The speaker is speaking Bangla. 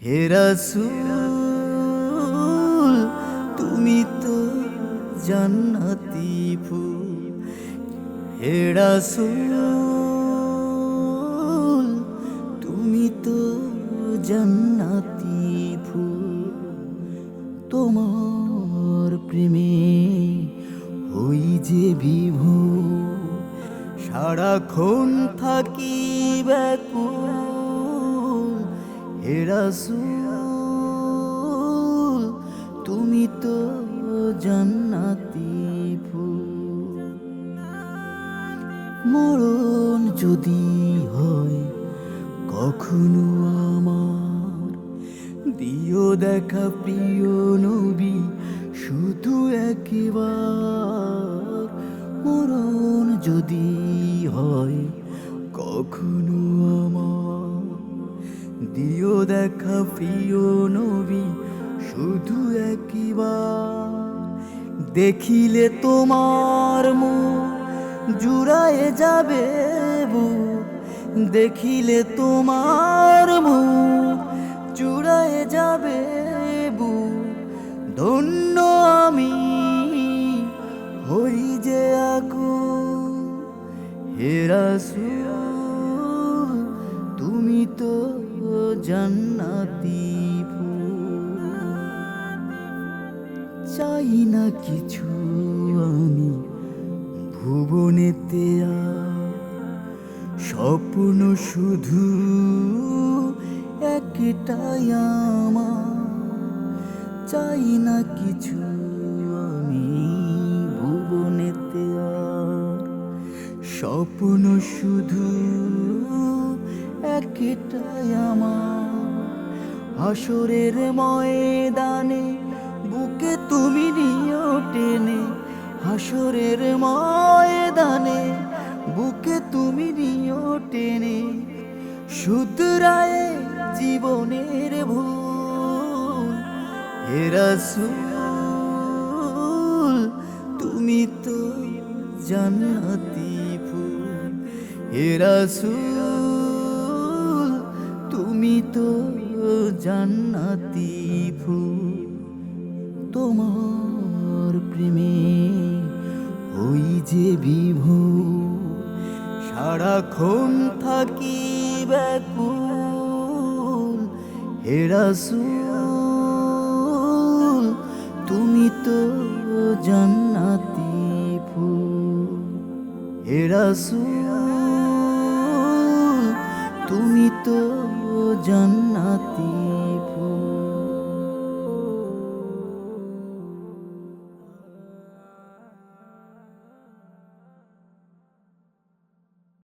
হে রাসূল তুমি তো জান্নাতি ফুল, হে রাসূল তুমি তো জান্নাতি ফুল। তোমার প্রেমে হই যে বিভোর, সারাক্ষণ থাকি ব্যাকুল। হে রাসূল তুমি তো জান্নাতি ফুল। মরণ যদি হয় কখনো আমার, দিও দেখা প্রিয় নবী শুধু একবার। মরণ যদি হয় কখনো আমার, দিও দেখা প্রিয় নবী শুধু একবার। দেখিলে তোমার মুখ জুড়ায়ে যাবে বুক, দেখিলে তোমার মুখ জুড়ায়ে যাবে বুক। ধন্য আমি হই যে আকুল। হে রাসূল তুমি তো জান্নাতি ফুল। চাই না কিছু আমি ভুবনেতে আর, স্বপ্ন শুধু একটাই আমার। চাই না কিছু আমি ভুবনেতে আর, স্বপ্ন শুধু একটাই আমার। হাসরের ময়দানে বুকে তুমি নিও টেনে, হাসরের ময়দানে বুকে তুমি নিও টেনে। শুধরায়ে জীবনের ভুল। হে রাসূল তুমি তো জান্নাতি ফুল, হে রাসূল তুমি তো জান্নাতি ফুল। তোমার প্রেমে হই যে বিভোর, সারাক্ষণ থাকি ব্যাকুল। হে রাসূল তুমি তো জান্নাতি ফুল, হে রাসূল তুমি তো জান্নাতি